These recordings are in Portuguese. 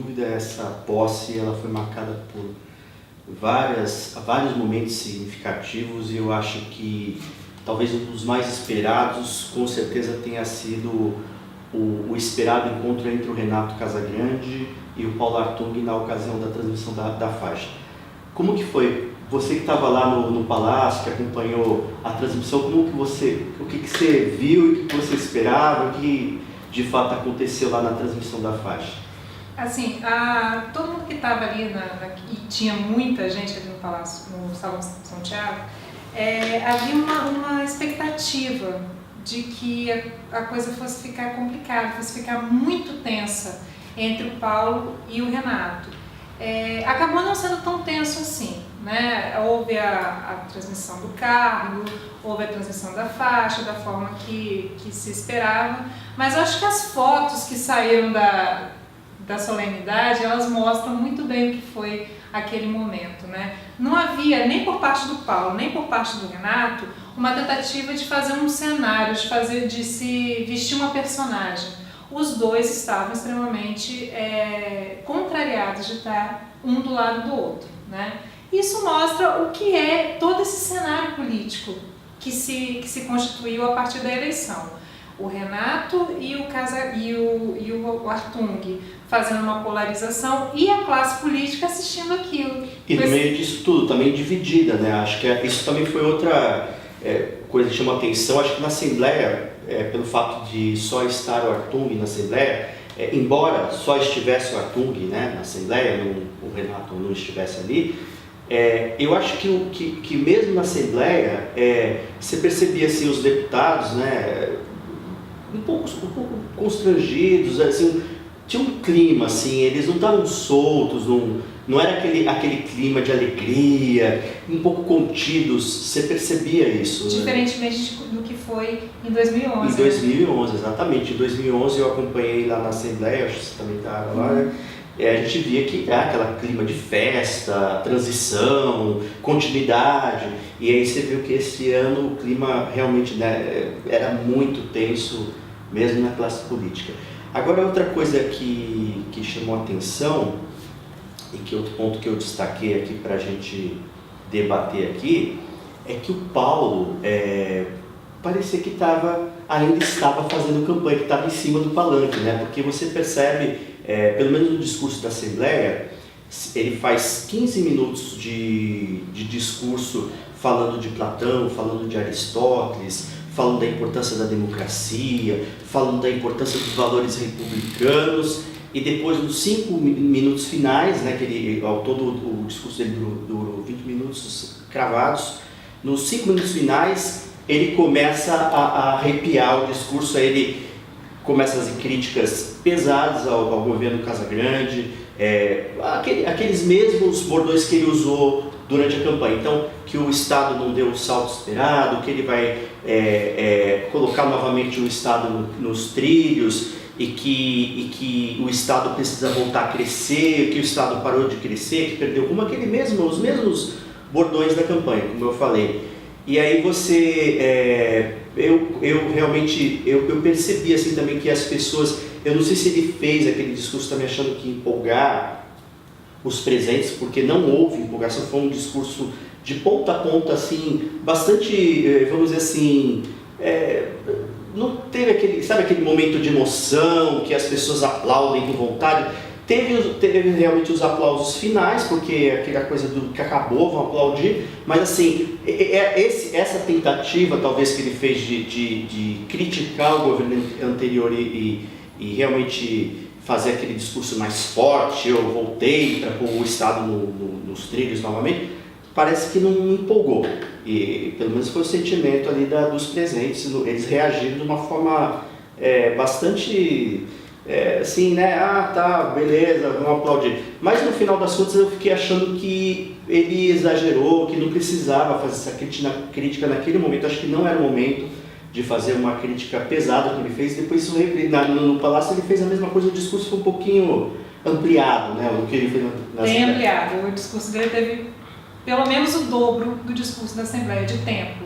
dúvida, essa posse ela foi marcada por vários momentos significativos e eu acho que talvez um dos mais esperados, com certeza, tenha sido o esperado encontro entre o Renato Casagrande e o Paulo Artung na ocasião da transmissão da faixa. Como que foi? Você que estava lá no Palácio, que acompanhou a transmissão, o que você viu e o que você esperava, o que de fato aconteceu lá na transmissão da faixa? Assim, todo mundo que estava ali, e tinha muita gente ali no Palácio, no Salão São Tiago, havia uma expectativa de que a coisa fosse ficar complicada, fosse ficar muito tensa entre o Paulo e o Renato. Acabou não sendo tão tenso assim, né? Houve a transmissão do cargo, houve a transmissão da faixa, da forma que se esperava, mas eu acho que as fotos que saíram da solenidade, elas mostram muito bem o que foi aquele momento, né? Não havia, nem por parte do Paulo, nem por parte do Renato, uma tentativa de fazer um cenário, de se vestir uma personagem. Os dois estavam extremamente contrariados de estar um do lado do outro, né? Isso mostra o que é todo esse cenário político que se constituiu a partir da eleição. O Renato e o Artung fazendo uma polarização e a classe política assistindo aquilo. E no meio disso tudo, também dividida, né? Acho que isso também foi outra coisa que chamou a atenção. Acho que na Assembleia, pelo fato de só estar o Artung na Assembleia, embora só estivesse o Artung, né, na Assembleia, o Renato não estivesse ali, eu acho que mesmo na Assembleia, você percebia assim, os deputados, né, um pouco constrangidos, assim, tinha um clima, assim, eles não estavam soltos, não era aquele clima de alegria, um pouco contidos, você percebia isso. Diferentemente do que foi em 2011. Em 2011, exatamente. Em 2011 eu acompanhei lá na Assembleia, acho que você também estava lá, né? A gente via que aquele clima de festa, transição, continuidade, e aí você viu que esse ano o clima realmente, né, era muito tenso, mesmo na classe política. Agora, outra coisa que chamou a atenção, e que outro ponto que eu destaquei aqui para a gente debater aqui, é que o Paulo parecia que ainda estava fazendo campanha, que estava em cima do palanque, né? Porque você percebe, pelo menos no discurso da Assembleia, ele faz 15 minutos de discurso falando de Platão, falando de Aristóteles, falando da importância da democracia, falando da importância dos valores republicanos, e depois nos 5 minutos finais, né, que ao todo o discurso dele durou 20 minutos cravados, nos 5 minutos finais ele começa a arrepiar o discurso, aí ele começa a fazer críticas pesadas ao governo Casagrande, aqueles mesmos bordões que ele usou durante a campanha. Então, que o Estado não deu o salto esperado, que ele vai colocar novamente o Estado nos trilhos e que o Estado precisa voltar a crescer, que o Estado parou de crescer, que perdeu os mesmos bordões da campanha, como eu falei. E aí eu realmente percebi assim também que as pessoas, eu não sei se ele fez aquele discurso também achando que empolgar os presentes, porque não houve empolgação, foi um discurso de ponta a ponta, assim, bastante, vamos dizer assim, não teve aquele momento de emoção, que as pessoas aplaudem com vontade. Teve realmente os aplausos finais, porque aquela coisa do que acabou, vão aplaudir, mas assim, essa tentativa talvez que ele fez de criticar o governo anterior e realmente fazer aquele discurso mais forte, eu voltei para pôr o Estado nos trilhos novamente, parece que não empolgou. E pelo menos foi o sentimento ali dos presentes, eles reagiram de uma forma bastante assim, né, tá, beleza, vamos aplaudir. Mas no final das contas eu fiquei achando que ele exagerou, que não precisava fazer essa crítica naquele momento, acho que não era o momento de fazer uma crítica pesada que ele fez. Depois no Palácio ele fez a mesma coisa, o discurso foi um pouquinho ampliado, né, o que ele fez na Bem ampliado, o discurso dele teve pelo menos o dobro do discurso da Assembleia de tempo.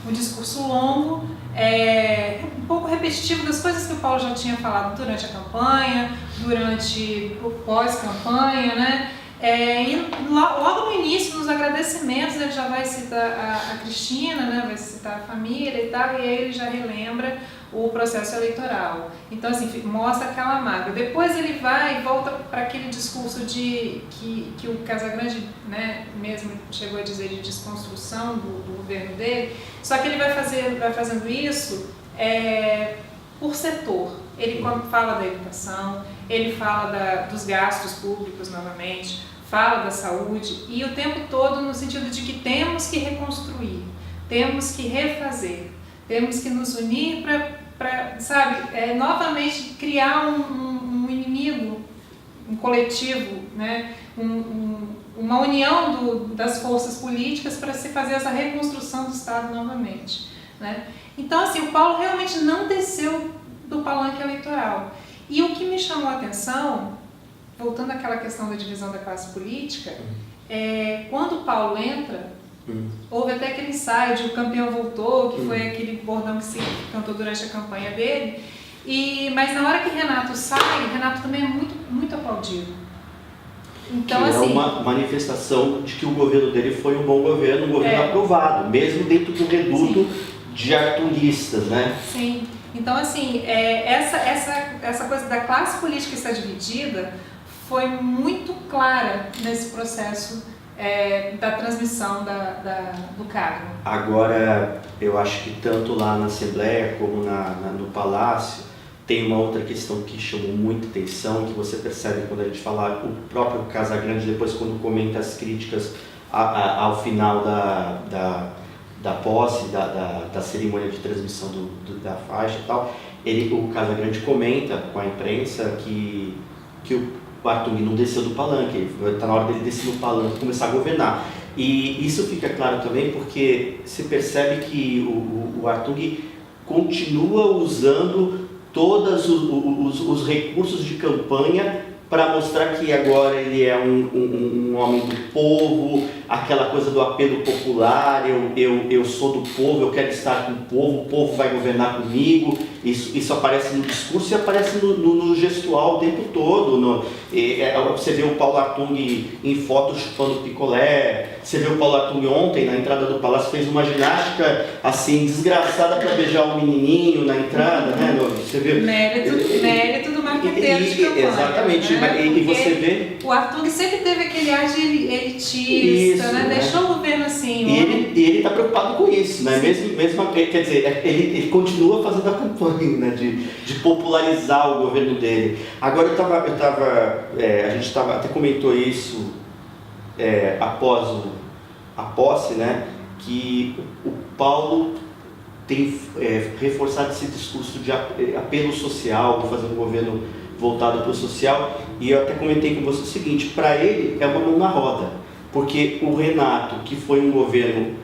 Um discurso longo, um pouco repetitivo das coisas que o Paulo já tinha falado durante a campanha, durante o pós-campanha, né? E logo no início, nos agradecimentos, ele já vai citar a Cristina, né? Vai citar a família e tal, e aí ele já relembra o processo eleitoral. Então, assim, mostra aquela mágoa. Depois ele vai e volta para aquele discurso que o Casagrande, né, mesmo chegou a dizer de desconstrução do governo dele, só que ele vai fazendo isso por setor. Ele fala da educação, ele fala dos gastos públicos novamente, fala da saúde, e o tempo todo no sentido de que temos que reconstruir, temos que refazer, temos que nos unir para sabe, novamente criar um inimigo, um coletivo, né? Uma união das forças políticas para se fazer essa reconstrução do Estado novamente, né? Então, assim, o Paulo realmente não desceu do palanque eleitoral. E o que me chamou a atenção, voltando àquela questão da divisão da classe política, quando o Paulo entra, houve até aquele ensaio de O Campeão Voltou, que foi aquele bordão que se cantou durante a campanha dele, mas na hora que Renato sai, Renato também é muito, muito aplaudido. Então, que assim, é uma manifestação de que o governo dele foi um bom governo, um governo aprovado, mesmo dentro do reduto de arturistas, né? Sim. Então, assim, essa coisa da classe política estar dividida foi muito clara nesse processo da transmissão do cargo. Agora, eu acho que tanto lá na Assembleia como no Palácio, tem uma outra questão que chamou muita atenção, que você percebe quando a gente fala, o próprio Casagrande, depois quando comenta as críticas ao final da posse, da cerimônia de transmissão da faixa e tal, o Casagrande comenta com a imprensa que o Artung não desceu do palanque, está na hora dele descer do palanque e começar a governar. E isso fica claro também porque se percebe que o Artung continua usando todos os recursos de campanha para mostrar que agora ele é um homem do povo, aquela coisa do apelo popular, eu sou do povo, eu quero estar com o povo vai governar comigo. Isso aparece no discurso e aparece no gestual o tempo todo. Você vê o Paulo Artung em foto chupando picolé, você vê o Paulo Artung ontem na entrada do Palácio, fez uma ginástica assim, desgraçada para beijar um menininho na entrada, né? Você vê... Mérito do marqueteiro de campanha. Exatamente, né? E você vê... O Artung sempre teve aquele ar de elitista, isso, né? Deixou o governo assim. E ele está preocupado com isso, né? Mesmo, quer dizer, ele continua fazendo a campanha, né? de popularizar o governo dele. Agora a gente até comentou isso após a posse, né? Que o Paulo tem reforçado esse discurso de apelo social, de fazer um governo voltado para o social, e eu até comentei com você o seguinte, para ele é uma mão na roda, porque o Renato, que foi um governo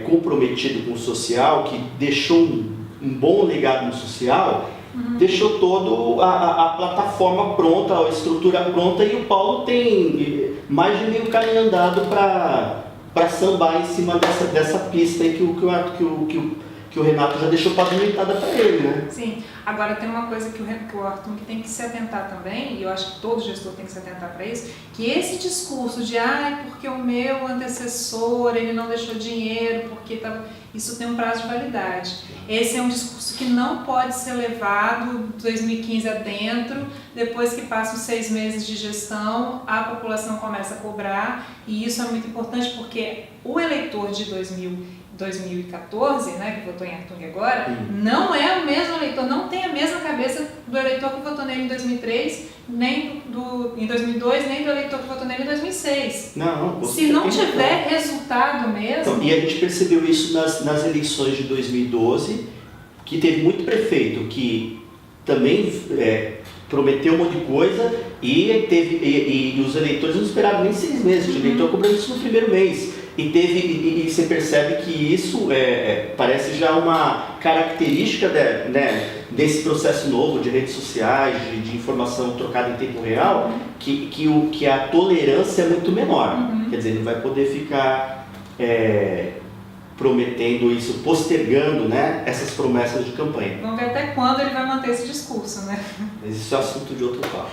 comprometido com o social, que deixou um bom legado no social, deixou toda a plataforma pronta, a estrutura pronta, e o Paulo tem mais de meio caminho andado para sambar em cima dessa pista aí que o Renato já deixou pavimentada para ele, né? Sim. Agora tem uma coisa que o Artung tem que se atentar também, e eu acho que todo gestor tem que se atentar para isso, que esse discurso de porque o meu antecessor, ele não deixou dinheiro, porque isso tem um prazo de validade. Esse é um discurso que não pode ser levado 2015 adentro, depois que passam 6 meses de gestão, a população começa a cobrar, e isso é muito importante porque o eleitor de 2014, né, que votou em Artung agora, não é o mesmo eleitor, não tem a mesma cabeça do eleitor que votou nele em 2003, nem em 2002, nem do eleitor que votou nele em 2006. Não, se não tiver resultado mesmo... Então, e a gente percebeu isso nas eleições de 2012, que teve muito prefeito que também prometeu um monte de coisa e os eleitores não esperaram nem 6 meses, o eleitor cobrou isso no primeiro mês. E você percebe que isso parece já uma característica desse processo novo de redes sociais, de informação trocada em tempo real, que a tolerância é muito menor. Quer dizer, não vai poder ficar prometendo isso, postergando, né, essas promessas de campanha. Vamos ver até quando ele vai manter esse discurso, né? Mas isso é assunto de outro papo.